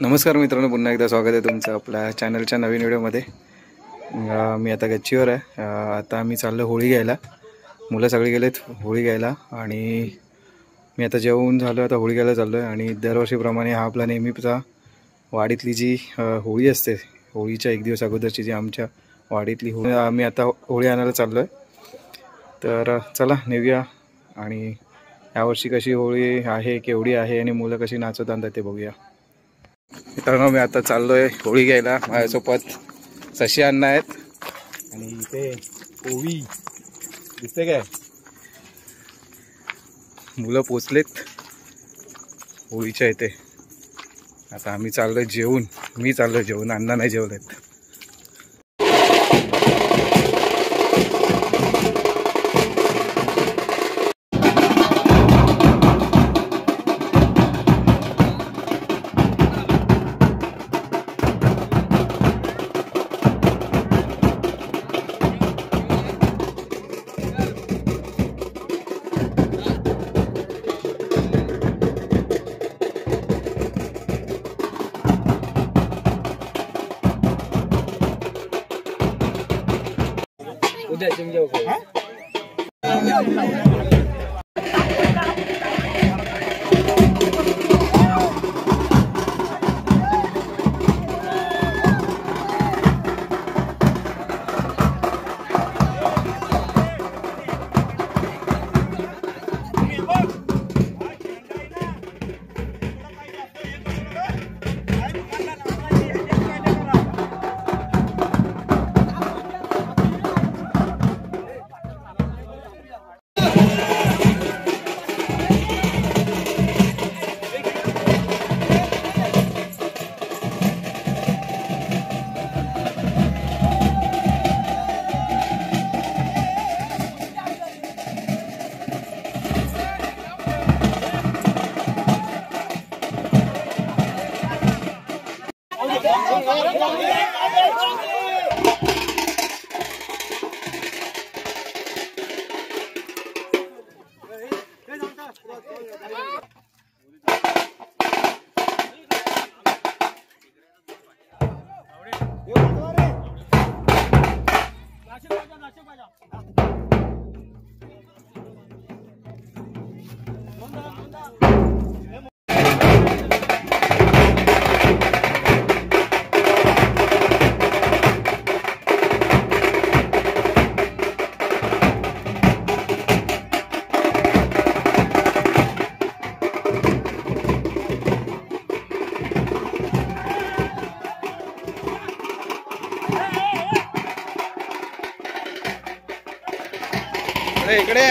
नमस्कार मित्रांनो, पुन्हा एकदा स्वागत आहे तुमचं आपल्या चॅनलच्या नवीन व्हिडिओमध्ये। मी आता गच्चीवर आहे। आता आम्ही चाललो होळी घ्यायला। मुलं सगळे गेलेत होळी घ्यायला आणि मी आता जेवून झालो, आता होळी घ्यायला चाललो आहे। आणि दरवर्षीप्रमाणे हा आपला नेहमीचा वाडीतली जी होळी असते, होळीच्या एक दिवस अगोदरची जी आमच्या वाडीतली होळी, आम्ही आता होळी आणायला चाललो आहे। तर चला नेऊया आणि यावर्षी कशी होळी आहे, केवढी आहे आणि मुलं कशी नाचत आणतात ते बघूया। मित्रांनो, मी आता चाललोय होळी घ्यायला। माझ्यासोबत सशी अण्णा आहेत आणि इथे ओवी दिसते काय, मुलं पोचलेत होळीच्या इथे। आता आम्ही चाललोय जेवून, मी चाललोय जेवून, अण्णा नाही जेवलेत। उद्या तुमच्या इकडे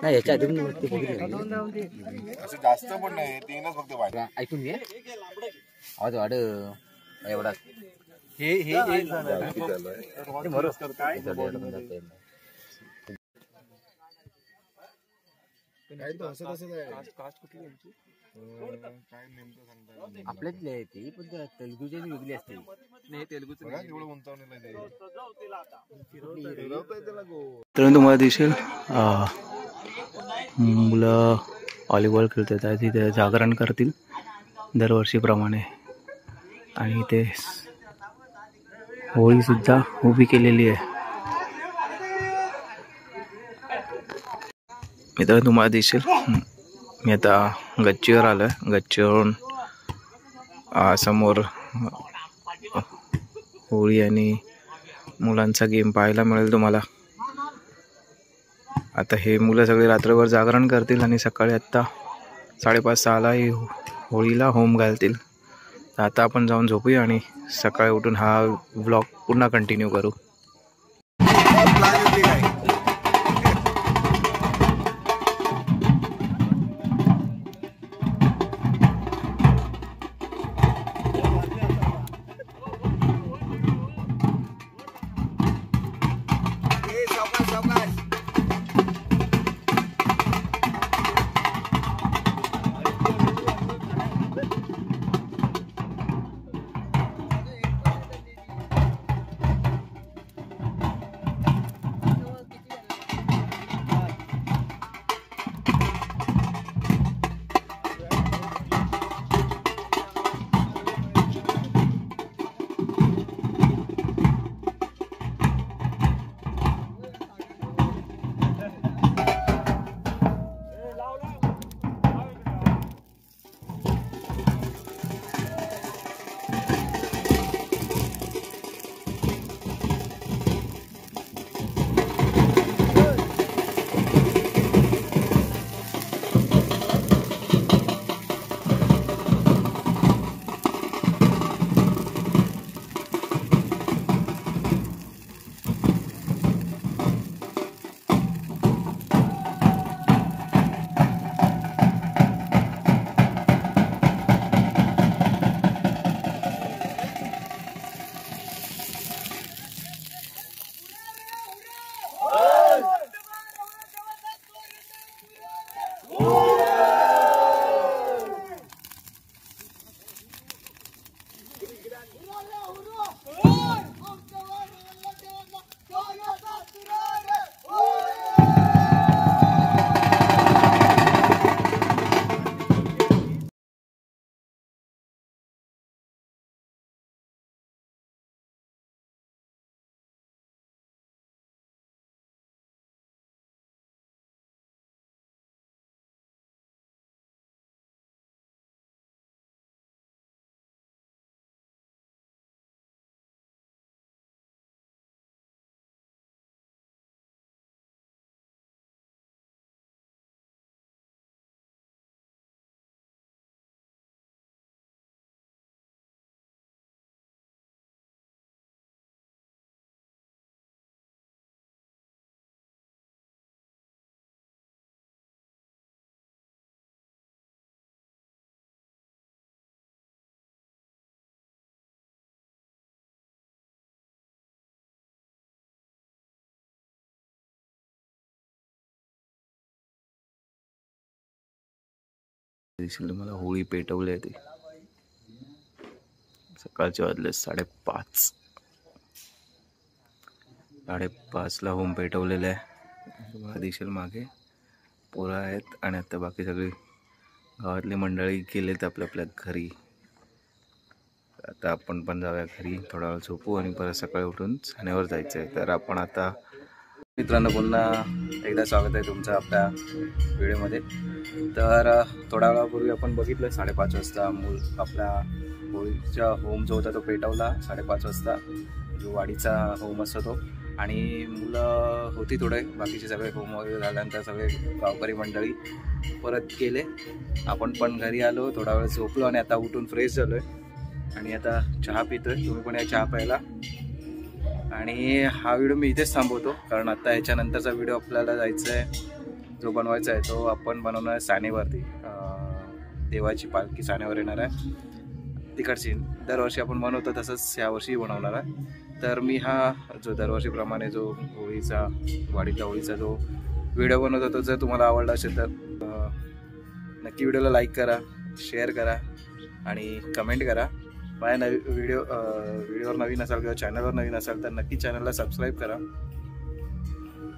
नाही याच्या आधी वरती बघितलं असं जास्त पण नाही, तीनच फक्त वाढ. ऐकून घे आवाज वाढ एवढा हे हे आपल्यातली आहे ती, पण तेलुगूची वेगळी असते. नाही तेलुगूच एवढं उंचावलेलं तर तुम्हाला दिसेल मुलं व्हॉलीबॉल खेळतात आहे, तिथे जागरण करतील दरवर्षीप्रमाणे. आणि इथे होळीसुद्धा उभी केलेली आहे. मित्रांनो तुम्हाला दिसेल मी आता गच्चीवर आलो आहे. गच्चीवरून समोर होळी आणि मुलांचा गेम पाहायला मिळेल तुम्हाला. आता हे मुलं सगळे रात्रभर जागरण करतील आणि सकाळी आत्ता 5:30-6ला ही होळीला होम घालतील. तर आता आपण जाऊन झोपूया आणि सकाळी उठून हा व्लॉग पुन्हा कंटिन्यू करू. दिसेल तुम्हाला होळी पेटवली आहे ती. सकाळचे वाजले 5:30. 5:30ला होम पेटवलेलं आहे. तुम्हाला दिसेल मागे पोरं आहेत आणि आता बाकी सगळी गावातली मंडळी गेलेत आपल्या आपल्या घरी. आता आपण पण जाऊया घरी, थोडा वेळ झोपू आणि परत सकाळी उठून सानेवर जायचं आहे. तर आपण आता मित्रांनो पुन्हा एकदा स्वागत आहे तुमचं आपल्या व्हिडिओमध्ये. तर थोड्या वेळापूर्वी आपण बघितलं 5:30 वाजता मूल आपल्या होळीचा होम जो होता तो पेटवला. 5:30 वाजता जो वाडीचा होम असतो तो. आणि मुलं होती थोडे, बाकीचे सगळे होम वगैरे झाल्यानंतर सगळे गावकरी मंडळी परत गेले. आपण पण घरी आलो, थोडा वेळ झोपलो आणि आता उठून फ्रेश झालो आहे आणि आता चहा पितोय. तुम्ही पण या चहा प्यायला. आणि हा व्हिडिओ मी इथेच थांबवतो कारण आता ह्याच्यानंतरचा व्हिडिओ आपल्याला जायचा आहे, जो बनवायचा आहे तो आपण बनवणार आहे सानेवरती. देवाची पालखी सानेवर येणार आहे तिकडची. दरवर्षी आपण बनवतो तसंच यावर्षी बनवणार आहे. तर मी हा जो दरवर्षीप्रमाणे जो होळीचा वाडीचा होळीचा जो व्हिडिओ बनवत होतो, जर तुम्हाला आवडला असेल तर नक्की व्हिडिओला लाईक करा, शेअर करा आणि कमेंट करा. माझ्या व्हिडिओवर नवीन असाल किंवा चॅनलवर नवीन असाल तर नक्की चॅनलला सबस्क्राईब करा.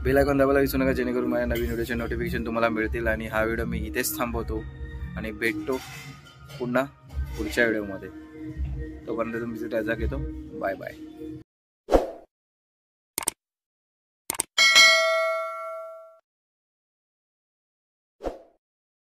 बेल आयकॉन दाबायला विसरू नका, जेणेकरून माझ्या नवीन व्हिडिओचे नोटिफिकेशन तुम्हाला मिळतील. आणि हा व्हिडिओ मी इथेच थांबवतो आणि भेटतो पुन्हा पुढच्या व्हिडिओमध्ये. तोपर्यंत तुमची रजा घेतो. Bye bye.